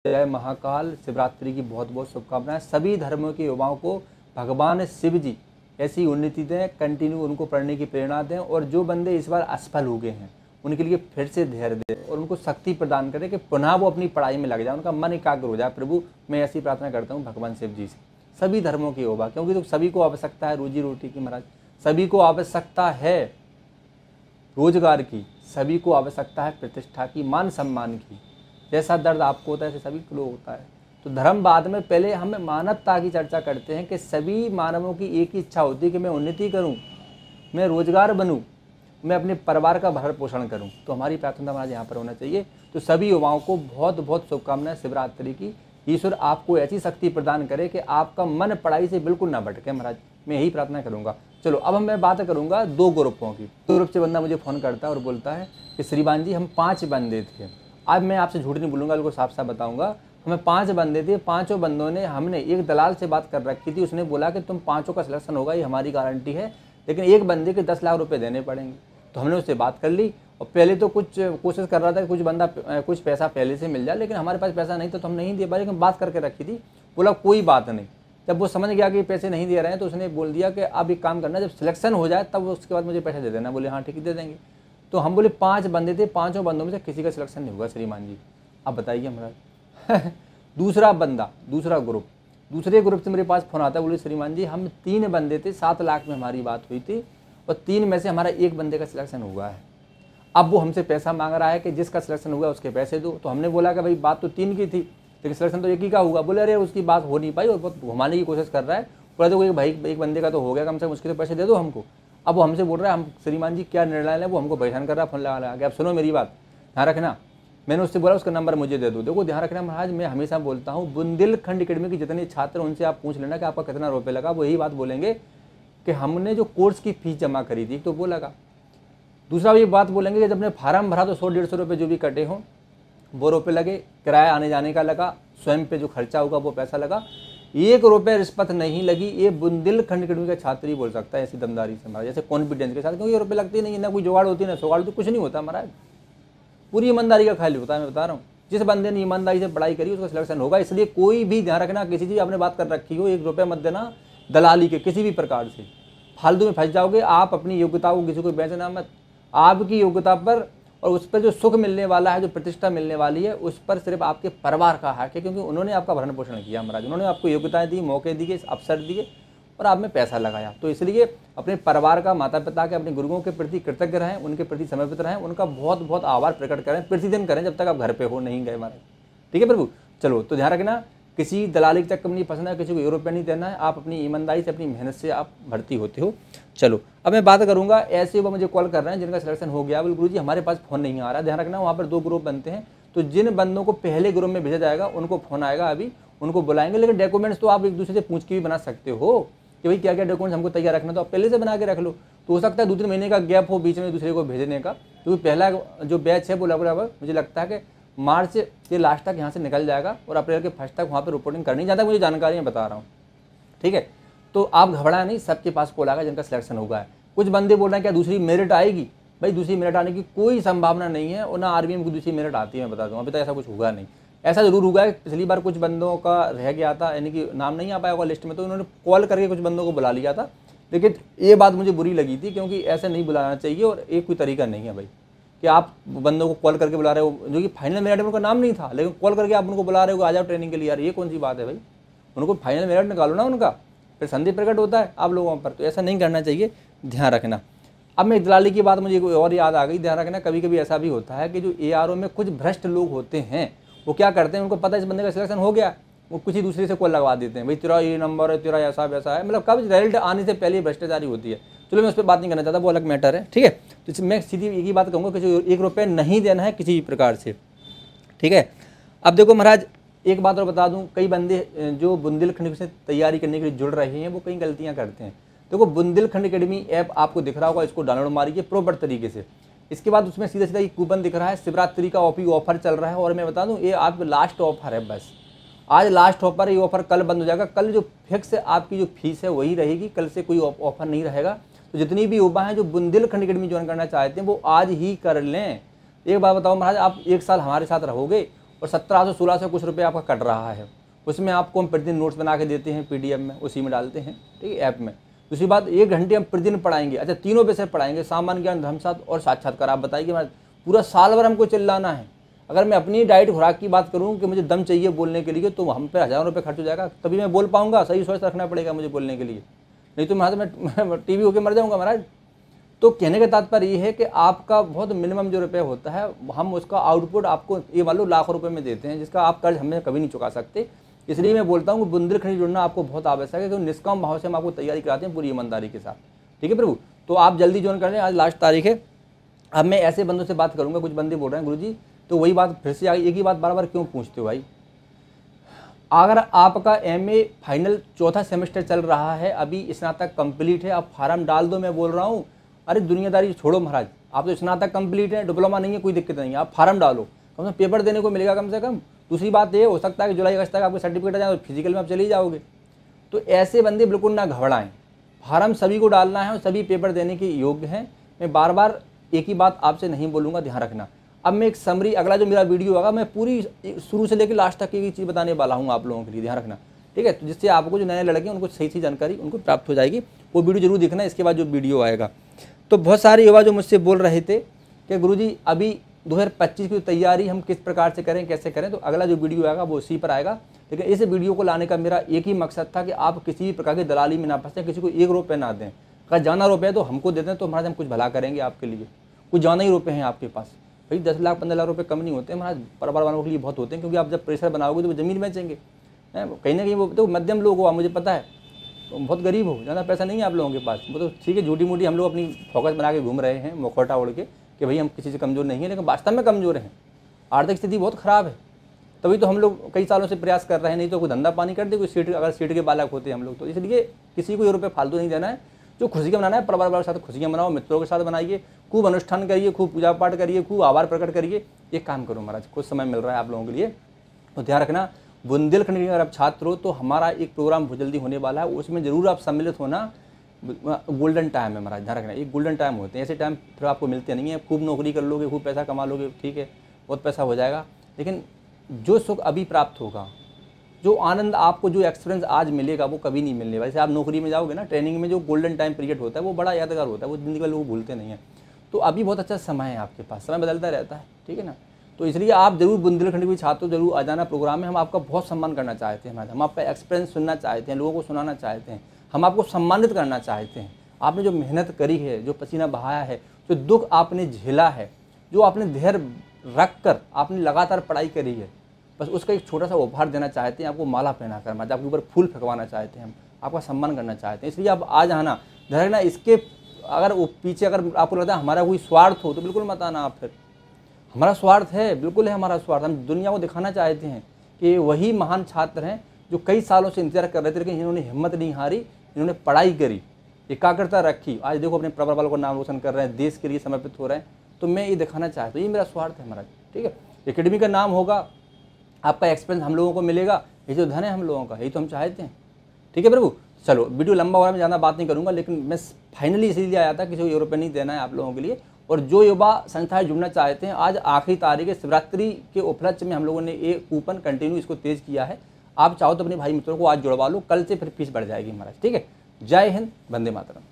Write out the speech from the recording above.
जय महाकाल। शिवरात्रि की बहुत बहुत शुभकामनाएं। सभी धर्मों के युवाओं को भगवान शिव जी ऐसी उन्नति दें, कंटिन्यू उनको पढ़ने की प्रेरणा दें, और जो बंदे इस बार असफल हो गए हैं उनके लिए फिर से धैर्य दें और उनको शक्ति प्रदान करें कि पुनः वो अपनी पढ़ाई में लग जाए, उनका मन एकाग्र हो जाए। प्रभु मैं ऐसी प्रार्थना करता हूँ भगवान शिव जी से, सभी धर्मों के युवा, क्योंकि तो सभी को आवश्यकता है रोजी रोटी की महाराज, सभी को आवश्यकता है रोजगार की, सभी को आवश्यकता है प्रतिष्ठा की, मान सम्मान की। जैसा दर्द आपको होता है ऐसे सभी को होता है। तो धर्मवाद में पहले हम मानवता की चर्चा करते हैं कि सभी मानवों की एक ही इच्छा होती है कि मैं उन्नति करूं, मैं रोजगार बनूं, मैं अपने परिवार का भरण पोषण करूं। तो हमारी प्रार्थना महाराज यहाँ पर होना चाहिए। तो सभी युवाओं को बहुत बहुत शुभकामनाएं शिवरात्रि की। ईश्वर आपको ऐसी शक्ति प्रदान करे कि आपका मन पढ़ाई से बिल्कुल ना भटके महाराज, मैं यही प्रार्थना करूंगा। चलो अब मैं बात करूंगा दो ग्रुपों की। दो ग्रुप से बंदा मुझे फ़ोन करता है और बोलता है कि श्रीमान जी हम 5 बंदे थे। अब मैं आपसे झूठ नहीं बोलूँगा, बिल्कुल साफ साफ बताऊँगा। हमें 5 बंदे थे, 5 बंदों ने, हमने एक दलाल से बात कर रखी थी, उसने बोला कि तुम 5 का सिलेक्शन होगा, ये हमारी गारंटी है, लेकिन एक बंदे के 10 लाख रुपए देने पड़ेंगे। तो हमने उससे बात कर ली और पहले तो कुछ कोशिश कर रहा था कि कुछ पैसा पहले से मिल जाए, लेकिन हमारे पास पैसा नहीं था तो हम नहीं दे पाए, लेकिन बात करके रखी थी। बोला कोई बात नहीं। जब वो समझ गया कि पैसे नहीं दे रहे हैं तो उसने बोल दिया कि अब एक काम करना, जब सिलेक्शन हो जाए तब उसके बाद मुझे पैसे दे देना। बोले हाँ ठीक है दे देंगे। तो हम बोले 5 बंदे थे, 5 बंदों में से किसी का सिलेक्शन नहीं हुआ श्रीमान जी। अब बताइए हमारा दूसरा बंदा, दूसरा ग्रुप, दूसरे ग्रुप से मेरे पास फ़ोन आता है, बोले श्रीमान जी हम 3 बंदे थे, 7 लाख में हमारी बात हुई थी और 3 में से हमारा एक बंदे का सिलेक्शन हुआ है। अब वो हमसे पैसा मांग रहा है कि जिसका सिलेक्शन हुआ उसके पैसे दो। तो हमने बोला कि भाई बात तो 3 की थी लेकिन सिलेक्शन तो एक ही का हुआ। बोले अरे उसकी बात हो नहीं पाई और बहुत घुमाने की कोशिश कर रहा है। बोला तो भाई एक बंदे का तो हो गया, कम से कम उसके तो पैसे दे दो हमको। अब वो हमसे बोल रहा है हम श्रीमान जी क्या निर्णय लें, वो हमको परेशान कर रहा है, फोन लगा के। अब सुनो मेरी बात, ध्यान रखना। मैंने उससे बोला उसका नंबर मुझे दे दो। देखो ध्यान रखना महाराज, मैं हमेशा बोलता हूँ बुंदेलखंड एकेडमी के जितने छात्र उनसे आप पूछ लेना कि आपका कितना रुपये लगा। वो यही बात बोलेंगे कि हमने जो कोर्स की फीस जमा करी थी तो वो लगा। दूसरा ये बात बोलेंगे कि जब ने फार्म भरा तो 100-150 रुपये जो भी कटे हों वो रुपये लगे, किराया आने जाने का लगा, स्वयं पे जो खर्चा होगा वो पैसा लगा, 1 रुपये रिश्वत नहीं लगी। ये बुंदेलखंड एकेडमी का छात्र ही बोल सकता है ऐसी दमदारी से महाराज, जैसे कॉन्फिडेंस के साथ, क्योंकि ये रुपये लगते नहीं, ना कोई जुगाड़ होती है ना सुगाड़, तो कुछ नहीं होता महाराज, पूरी ईमानदारी का ख्याल होता है। मैं बता रहा हूँ जिस बंदे ने ईमानदारी से पढ़ाई करी उसका सिलेक्शन होगा। इसलिए कोई भी ध्यान रखना, किसी चीज़ आपने बात कर रखी हो 1 रुपये मत देना दलाली के किसी भी प्रकार से, फालतू में फंस जाओगे। आप अपनी योग्यता को किसी को बेचना मत, आपकी योग्यता पर और उस पर जो सुख मिलने वाला है, जो प्रतिष्ठा मिलने वाली है, उस पर सिर्फ आपके परिवार का हक है, क्योंकि उन्होंने आपका भरण पोषण किया महाराज, उन्होंने आपको योग्यताएं दी, मौके दिए, अवसर दिए और आप में पैसा लगाया। तो इसलिए अपने परिवार का, माता पिता के, अपने गुरुओं के प्रति कृतज्ञ रहें, उनके प्रति समर्पित रहें, उनका बहुत बहुत आभार प्रकट करें, प्रतिदिन करें जब तक आप घर पे हो नहीं गए महाराज। ठीक है प्रभु। चलो तो ध्यान रखना, किसी दलाली तक नहीं फंसना है, किसी को ₹1 नहीं देना है, आप अपनी ईमानदारी से, अपनी मेहनत से आप भर्ती होते हो। चलो अब मैं बात करूंगा, ऐसे वो मुझे कॉल कर रहे हैं जिनका सिलेक्शन हो गया, बोले गुरुजी हमारे पास फ़ोन नहीं आ रहा। ध्यान रखना वहाँ पर 2 ग्रुप बनते हैं, तो जिन बंदों को पहले ग्रुप में भेजा जाएगा उनको फ़ोन आएगा, अभी उनको बुलाएंगे। लेकिन डॉक्यूमेंट्स तो आप एक दूसरे से पूछ के भी बना सकते हो कि भाई क्या क्या डॉक्यूमेंट्स हमको तैयार रखना, तो आप पहले से बना के रख लो। तो हो सकता है 2-3 महीने का गैप हो बीच में दूसरे को भेजने का, क्योंकि पहला जो बैच है वो लगभग मुझे लगता है कि मार्च के लास्ट तक यहाँ से निकल जाएगा और अप्रैल के फर्स्ट तक वहाँ पर रिपोर्टिंग करनी, ज़्यादा मुझे जानकारियाँ बता रहा हूँ। ठीक है, तो आप घबराए नहीं, सबके पास कॉल आएगा जिनका सिलेक्शन होगा है। कुछ बंदे बोल रहे हैं क्या दूसरी मेरिट आएगी, भाई दूसरी मेरिट आने की कोई संभावना नहीं है, और ना आरबीएम की दूसरी मेरिट आती है, मैं बता दूँ। अभी तक ऐसा कुछ होगा नहीं। ऐसा जरूर हुआ है पिछली बार कुछ बंदों का रह गया था, यानी कि नाम नहीं आ पाया होगा लिस्ट में, तो उन्होंने कॉल करके कुछ बंदों को बुला लिया था। लेकिन ये बात मुझे बुरी लगी थी, क्योंकि ऐसे नहीं बुलाना चाहिए और एक कोई तरीका नहीं है भाई कि आप बंदों को कॉल करके बुला रहे हो, जो कि फाइनल मेरिट में उनका नाम नहीं था, लेकिन कॉल करके आप उनको बुला रहे हो आ जाओ ट्रेनिंग के लिए। यार ये कौन सी बात है भाई, उनको फाइनल मेरिट निकालो ना उनका, फिर संदेह प्रकट होता है आप लोगों पर। तो ऐसा नहीं करना चाहिए, ध्यान रखना। अब मैं दलाली की बात मुझे और याद आ गई, ध्यान रखना। कभी कभी ऐसा भी होता है कि जो ARO में कुछ भ्रष्ट लोग होते हैं, वो क्या करते हैं, उनको पता है इस बंदे का सिलेक्शन हो गया, वो किसी दूसरे से कॉल लगवा देते हैं, भाई तेरा ये नंबर है, तेरा ऐसा वैसा है, मतलब कब रिजल्ट आने से पहले भ्रष्टाचारी होती है। चलो मैं उस पर बात नहीं करना चाहता, वो अलग मैटर है। ठीक है, तो मैं सीधी एक ही बात कहूँगा कि जो 1 रुपये नहीं देना है किसी भी प्रकार से। ठीक है, अब देखो महाराज एक बात और बता दूं, कई बंदे जो बुंदेलखंड से तैयारी करने के लिए जुड़ रहे हैं वो कई गलतियां करते हैं। देखो बुंदेलखंड एकेडमी ऐप आपको दिख रहा होगा, इसको डाउनलोड मारिए प्रॉपर तरीके से। इसके बाद उसमें सीधा सीधा एक कूपन दिख रहा है, शिवरात्रि का ऑफर चल रहा है, और मैं बता दूं ये आप लास्ट ऑफर है, बस आज लास्ट ऑफर है। ये ऑफर कल बंद हो जाएगा, कल जो फिक्स आपकी जो फीस है वही रहेगी, कल से कोई ऑफर नहीं रहेगा। तो जितनी भी युवा हैं जो बुंदेलखंड एकेडमी ज्वाइन करना चाहते हैं वो आज ही कर लें। एक बात बताओ महाराज, आप 1 साल हमारे साथ रहोगे और 1700-1600 कुछ रुपये आपका कट रहा है। उसमें आपको हम प्रतिदिन नोट्स बना के देते हैं PDF में, उसी में डालते हैं, ठीक है, ऐप में। दूसरी बात, 1 घंटे हम प्रतिदिन पढ़ाएंगे। अच्छा, तीनों विषय पढ़ाएंगे, सामान्य ज्ञान, धर्मशास्त्र और साक्षात्कार। आप बताइए, पूरा साल भर हमको चिल्लाना है। अगर मैं अपनी डाइट खुराक की बात करूं कि मुझे दम चाहिए बोलने के लिए, तो हम पे हज़ारों रुपये खर्च हो जाएगा, तभी मैं बोल पाऊंगा। सही सोच रखना पड़ेगा मुझे बोलने के लिए, नहीं तो मैं टीवी होकर मर जाऊंगा महाराज। तो कहने का तात्पर्य ये है कि आपका बहुत मिनिमम जो रुपये होता है, हम उसका आउटपुट आपको ये मान लो लाखों रुपये में देते हैं, जिसका आप कर्ज हमें कभी नहीं चुका सकते। इसलिए मैं बोलता हूँ कि बुंदेलखंडी जुड़ना आपको बहुत आवश्यक है, क्योंकि निष्काम भाव से हम आपको तैयारी कराते हैं पूरी ईमानदारी के साथ। ठीक है प्रभु, तो आप जल्दी ज्वाइन कर लें, आज लास्ट तारीख है। अब मैं ऐसे बंदों से बात करूँगा, कुछ बंदे बोल रहे हैं गुरुजी तो वही बात फिर से आ गई, एक ही बात बार बार क्यों पूछते हो भाई। अगर आपका MA फाइनल 4था सेमेस्टर चल रहा है, अभी स्नातक कंप्लीट है, आप फार्म डाल दो। मैं बोल रहा हूँ, अरे दुनियादारी छोड़ो महाराज, आप तो स्नातक कंप्लीट है, डिप्लोमा नहीं है, कोई दिक्कत नहीं है, आप फार्म डालो, कम से कम पेपर देने को मिलेगा कम से कम। दूसरी बात ये हो सकता है कि जुलाई अगस्त तक आपको सर्टिफिकेट आ जाए और फिजिकल में आप चले जाओगे। तो ऐसे बंदे बिल्कुल ना घबराएं, फार्म सभी को डालना है और सभी पेपर देने के योग्य हैं। मैं बार बार एक ही बात आपसे नहीं बोलूँगा, ध्यान रखना। अब मैं एक समरी, अगला जो मेरा वीडियो होगा, मैं पूरी शुरू से लेकर लास्ट तक की चीज़ बताने वाला हूँ आप लोगों के लिए, ध्यान रखना, ठीक है। तो जिससे आपको जो नए लड़के हैं उनको सही जानकारी उनको प्राप्त हो जाएगी। वो वीडियो जरूर देखना, इसके बाद जो वीडियो आएगा। तो बहुत सारे युवा जो मुझसे बोल रहे थे कि गुरुजी अभी 2025 की तैयारी हम किस प्रकार से करें, कैसे करें, तो अगला जो वीडियो आएगा वो उसी पर आएगा। लेकिन इस वीडियो को लाने का मेरा एक ही मकसद था कि आप किसी भी प्रकार की दलाली में ना फंसें, किसी को 1 रुपये ना दें। अगर जाना रुपये तो हमको देते हैं, तो महाराज हम कुछ भला करेंगे आपके लिए। कुछ जाना ही रुपये हैं आपके पास, भाई 10 लाख 15 लाख रुपये कम नहीं होते महाराज, परिवार वालों के लिए बहुत होते हैं। क्योंकि आप जब प्रेशर बनाओगे तो वो ज़मीन बेचेंगे, कहीं ना कहीं वो तो मध्यम लोग हो, मुझे पता है, तो बहुत गरीब हो, ज़्यादा पैसा नहीं है आप लोगों के पास। वो तो ठीक है, झूठी मूठी हम लोग अपनी फोकस बना के घूम रहे हैं मुखौटा ओढ़ के कि भाई हम किसी से कमज़ोर नहीं है, लेकिन वास्तव में कमज़ोर हैं। आर्थिक स्थिति बहुत ख़राब है, तभी तो हम लोग कई सालों से प्रयास कर रहे हैं। नहीं तो कोई धंधा पानी कर दे, कोई सीट, अगर सीट के बालक होते हम लोग। तो इसलिए किसी को 1 रुपये फालतू नहीं देना है। जो खुशियाँ मनाना है परिवार वालों के साथ खुशियाँ मनाओ, मित्रों के साथ बनाइए, खूब अनुष्ठान करिए, खूब पूजा पाठ करिए, खूब आभार प्रकट करिए। एक काम करो महाराज, कुछ समय मिल रहा है आप लोगों के लिए, तो ध्यान रखना, बुंदेलखंड के अगर आप छात्र हो तो हमारा एक प्रोग्राम बहुत जल्दी होने वाला है, उसमें ज़रूर आप सम्मिलित होना। गोल्डन टाइम है महाराज, ध्यान रखना, एक गोल्डन टाइम होते हैं, ऐसे टाइम फिर आपको मिलते नहीं है। खूब नौकरी कर लोगे, खूब पैसा कमा लोगे, ठीक है, बहुत पैसा हो जाएगा, लेकिन जो सुख अभी प्राप्त होगा, जो आनंद आपको, जो एक्सपीरियंस आज मिलेगा वो कभी नहीं मिलने। वैसे आप नौकरी में जाओगे ना, ट्रेनिंग में जो गोल्डन टाइम पीरियड होता है वो बड़ा यादगार होता है, वो ज़िंदगी में लोग भूलते नहीं हैं। तो अभी बहुत अच्छा समय है आपके पास, समय बदलता रहता है, ठीक है ना। तो इसलिए आप जरूर बुंदेलखंड के छात्र जरूर आ जाना प्रोग्राम में। हम आपका बहुत सम्मान करना चाहते हैं, हम आपका एक्सपीरियंस सुनना चाहते हैं, लोगों को सुनाना चाहते हैं, हम आपको सम्मानित करना चाहते हैं। आपने जो मेहनत करी है, जो पसीना बहाया है, जो दुख आपने झेला है, जो आपने धैर्य रख कर आपने लगातार पढ़ाई करी है, बस उसका एक छोटा सा उपहार देना चाहते हैं। आपको माला पहना कर, मतलब आपके ऊपर फूल फेंकवाना चाहते हैं, हम आपका सम्मान करना चाहते हैं। इसलिए आप आ जाना, ध्यान ना। इसके अगर वो पीछे अगर आपको लगता है हमारा कोई स्वार्थ हो तो बिल्कुल मत आना आप। फिर हमारा स्वार्थ है, बिल्कुल है हमारा स्वार्थ। हम दुनिया को दिखाना चाहते हैं कि वही महान छात्र हैं जो कई सालों से इंतजार कर रहे थे, लेकिन इन्होंने हिम्मत नहीं हारी, इन्होंने पढ़ाई करी, एकाग्रता रखी। आज देखो अपने परिवार वालों का नाम रोशन कर रहे हैं, देश के लिए समर्पित हो रहे हैं। तो मैं ये दिखाना चाहता हूँ, ये मेरा स्वार्थ है महाराज, ठीक है। एकेडमी का नाम होगा, आपका एक्सपीरियंस हम लोगों को मिलेगा, ये जो धन है हम लोगों का, यही तो हम चाहते हैं, ठीक है प्रभु। चलो वीडियो लंबा हो रहा है, मैं ज़्यादा बात नहीं करूँगा, लेकिन मैं फाइनली इसीलिए आया था कि जो 1 रुपये नहीं देना है आप लोगों के लिए। और जो युवा संस्थाएं जुड़ना चाहते हैं, आज आखिरी तारीख है, शिवरात्रि के उपलक्ष्य में हम लोगों ने एक कूपन कंटिन्यू इसको तेज़ किया है। आप चाहो तो अपने भाई मित्रों को आज जुड़वा लो, कल से फिर फीस बढ़ जाएगी महाराज, ठीक है। जय हिंद, वंदे मातरम।